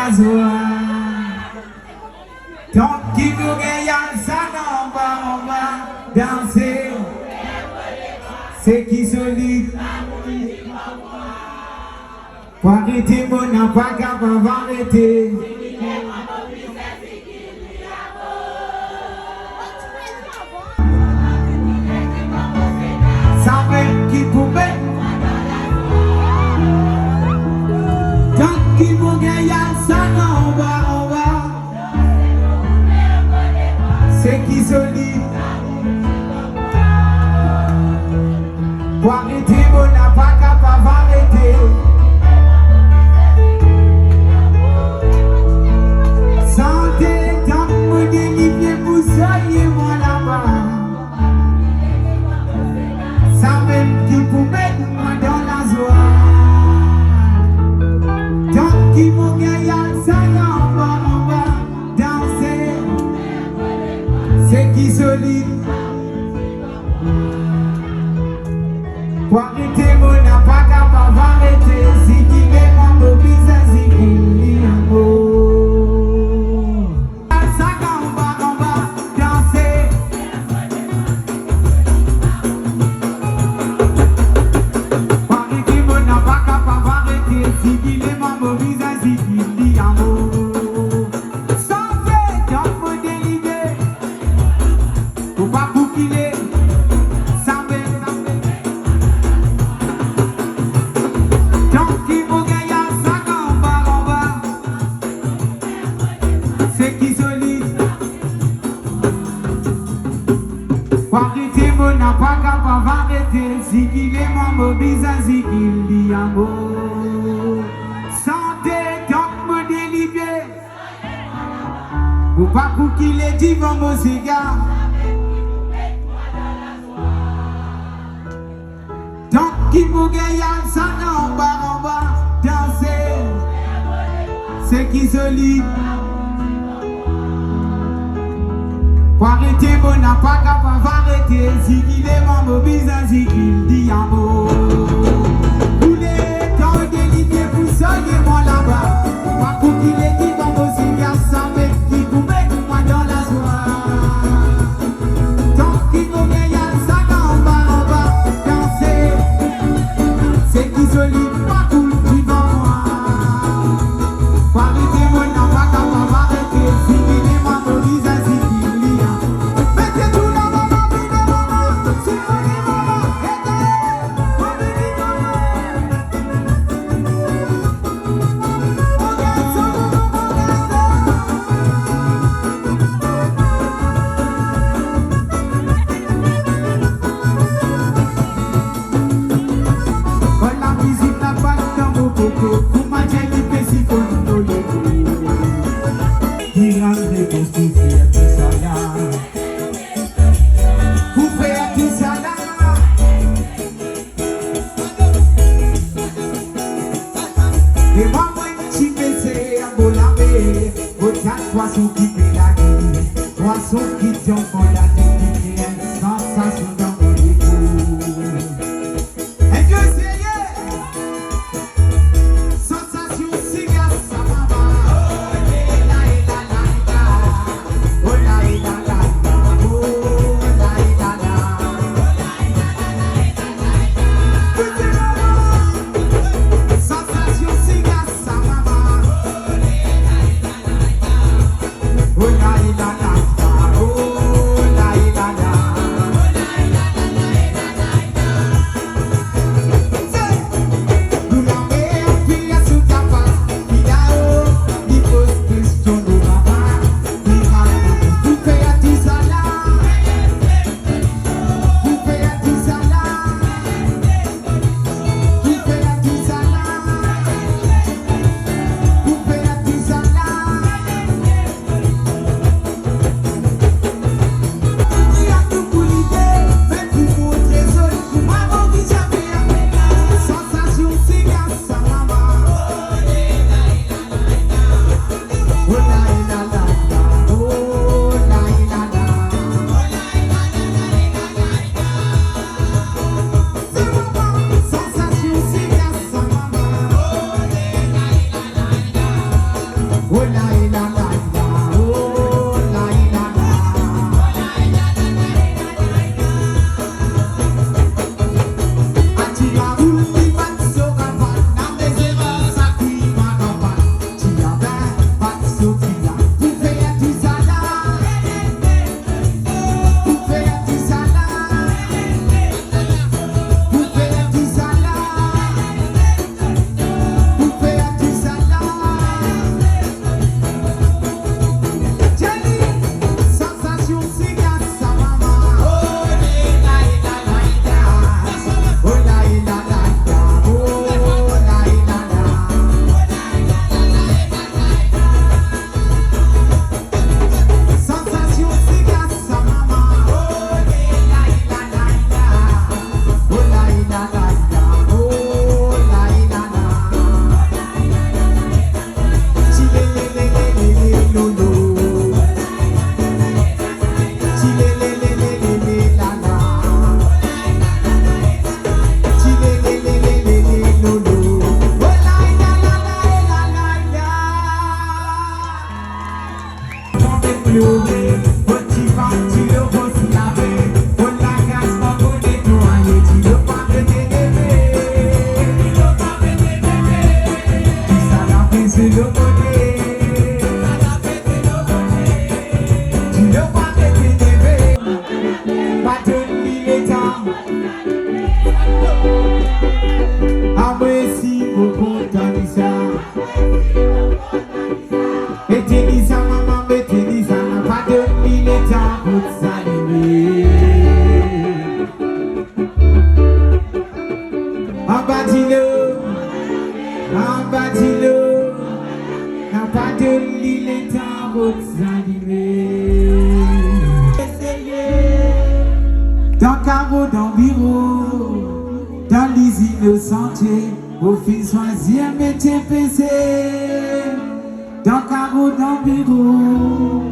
la joie. Donc qui vous gagne ça, on va danser. C'est qui solide. Pour arrêter, mon n'a pas capable d'arrêter. Ça fait qui pouvait. Tant qu'il vous gagne ça, on va. C'est qui solide. Pour arrêter, on n'a pas capable d'arrêter. Santé, tant que vous délivrez, vous soyez moi là-bas. Ça même qui vous met moi dans la joie. Tant qu'il vous gagne ça, on va danser. C'est qui solide. Pour arrêter, mon n'a pas capable d'arrêter. Si qui est mon beau visage, si qui est un beau. Ça on va danser. Pour arrêter, mon n'a pas capable d'arrêter. Si qui est mon beau visage, si qui est un beau. Santé, dans mon délivré. Faut pas boucler. Arrêtez, mon n'a pas capable d'arrêter. Si qu'il est mon beau visage, si qu'il dit un mot. Santé, donc me délivrer. Ou pas pour qu'il ait dit mon SEGA. Donc qui vous gagne ça, on va danser. C'est qui solide. Pour arrêter, mon n'a pas capable d'arrêter. Si qu'il est mon beau visage, si qu'il dit un mot. Vous les quand vous délivrez, vous soyez moi là-bas. Pas pour qu'il ait dit mon beau SEGA, ça met qui vous met moi dans la joie. Tant qu'il vous gagne ça, on va danser. C'est qui solide, pas cool, qui va moi. Pour arrêter, mon n'a pas capable d'arrêter. Si qu'il est mon beau visage, si qu'il dit un mot. Poisson qui fait la gueule, poisson qui tombe dans la tête, sensation dans mon épaule. Et que c'est sensation SEGA, ça va. Oh la la la la, oh la la la la, oh la la la, sensation SEGA, ça va. Oh la la la la, oh la la la. Atia uli bat so kapan, na bezera sakui makapan. Tia bat so kia, pour faire du salade, pour faire du salade, pour faire du salade, pour faire du salade. Jenny, sensation SEGA sa maman. Oh la la la la, oh la la la la, oh la la la. Sensation SEGA sa maman. Oh la la la la, oh la la la la, oh la la la. Chile le le le le lo lo. Chile le le le le le la la. Chile le le le le le lo lo. Oh la la la la la la. Quand t'es pleurer, petit pas tu le roses laver. Oh la casse pas pour nettoyer, tu le pas de tes bébés. Tu ça la fait sur le côté. Tu le pas de tes bébés. Pas de l'état. Ah ouais si beaucoup t'as dit ça. Et t'es dit ça maman, mais t'es dit ça n'a pas de l'état pour s'allumer. Ah bah dis-le, n'a pas de l'état pour s'allumer. Dans carreau, dans bureau, dans les innocentiers, au fil choisir métier PC. Dans carreau, dans bureau,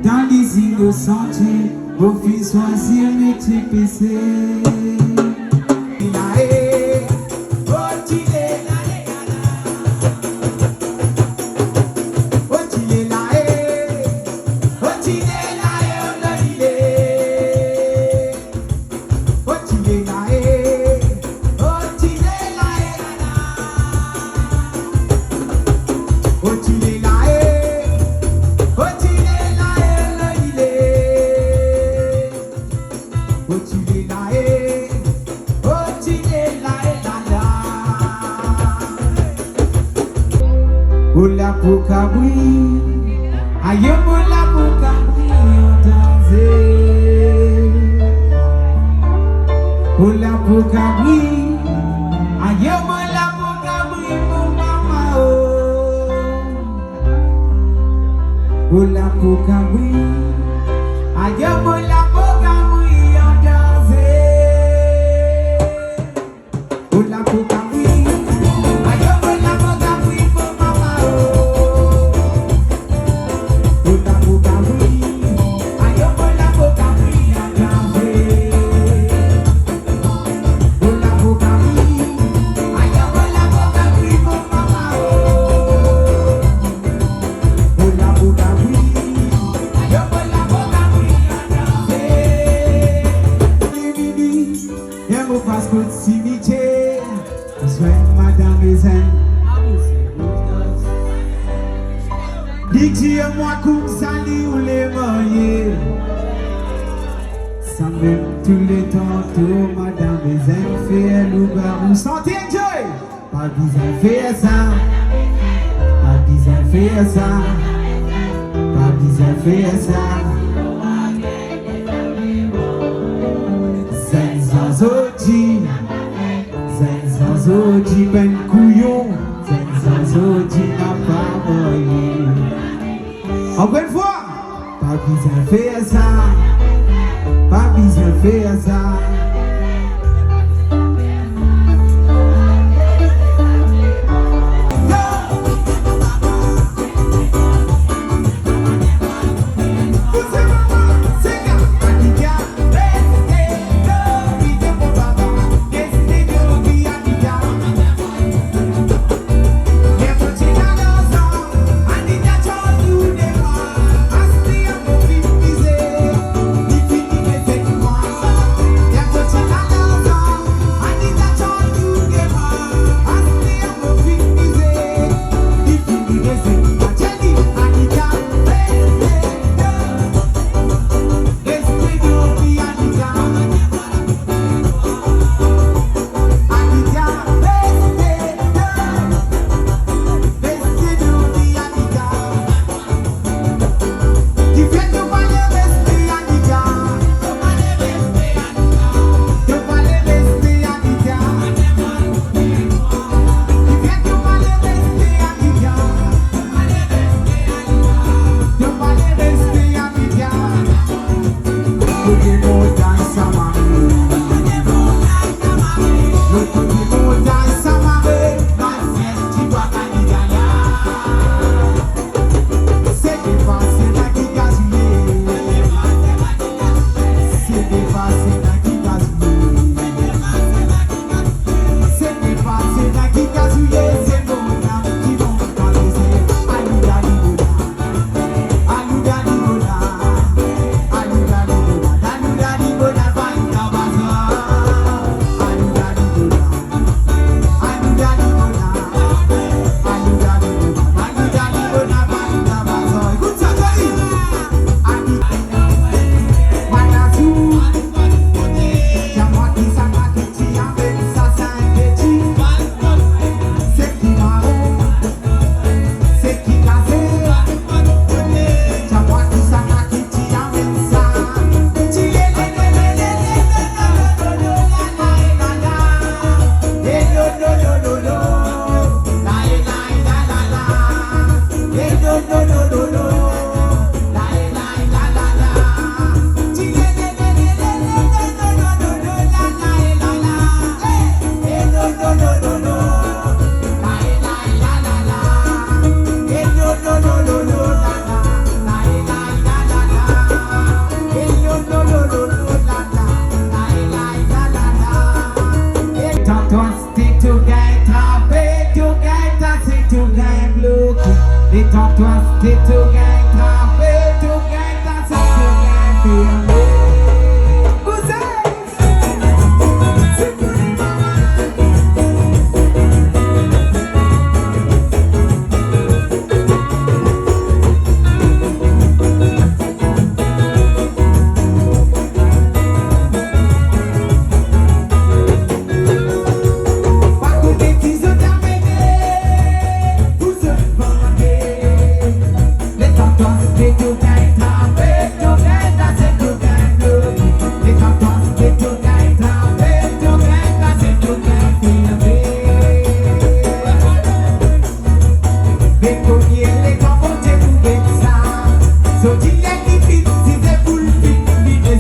dans les innocentiers, au fil choisir métier PC. Il a oh tu es là, oh tu es là, oh tu es là, oh tu es là, oh tu es là, oh tu es là, oh tu es là, oh tu es là, oh tu es là, oh la poukaboui, aïe oh la poukaboui, on danse. Oh la poukaboui, aïe oh la poukaboui, mon maman oh. Oh la poukaboui, aïe oh la poukaboui, on danse. Oh la poukaboui, aïe oh la poukaboui, mon maman oh. Oh la poukaboui, aïe oh la poukaboui, on danse. Oh la poukaboui, aïe oh la poukaboui, mon maman oh. Oh la poukaboui, aïe oh la poukaboui, on danse. Bibi, y'a mon passeport de cimetière. Je souhaite madame et zen. Dis-tu moi coupe sali ou les mariés. Ça même tous les tantôt, madame et zen fait l'oubarou. Santé, enjoy! Pas besoin de faire ça. Pas besoin de faire ça. Pas besoin de faire ça. Zen zanzoti. Zen zanzoti ben couillon. Zen zanzoti n'a pas moyen. Encore une fois, pas besoin de faire ça, pas besoin de faire ça.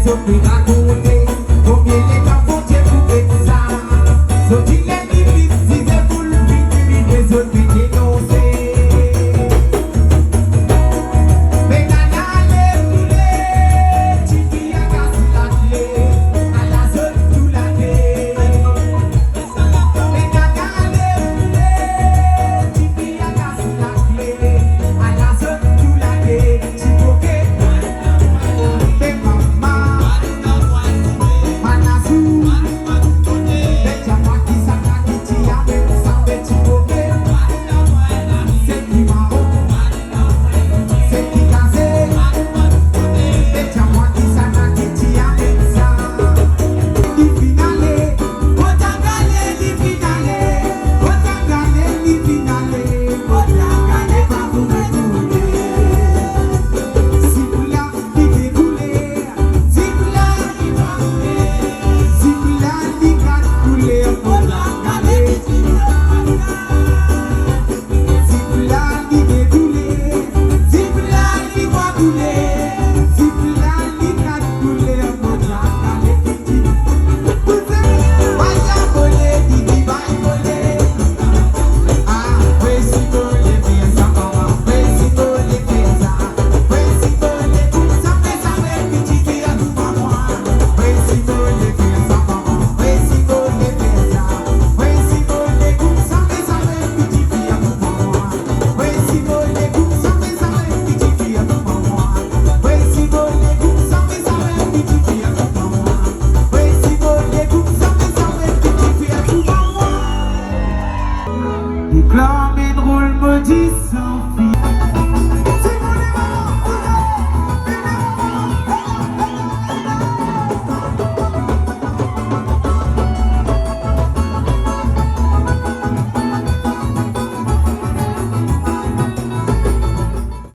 So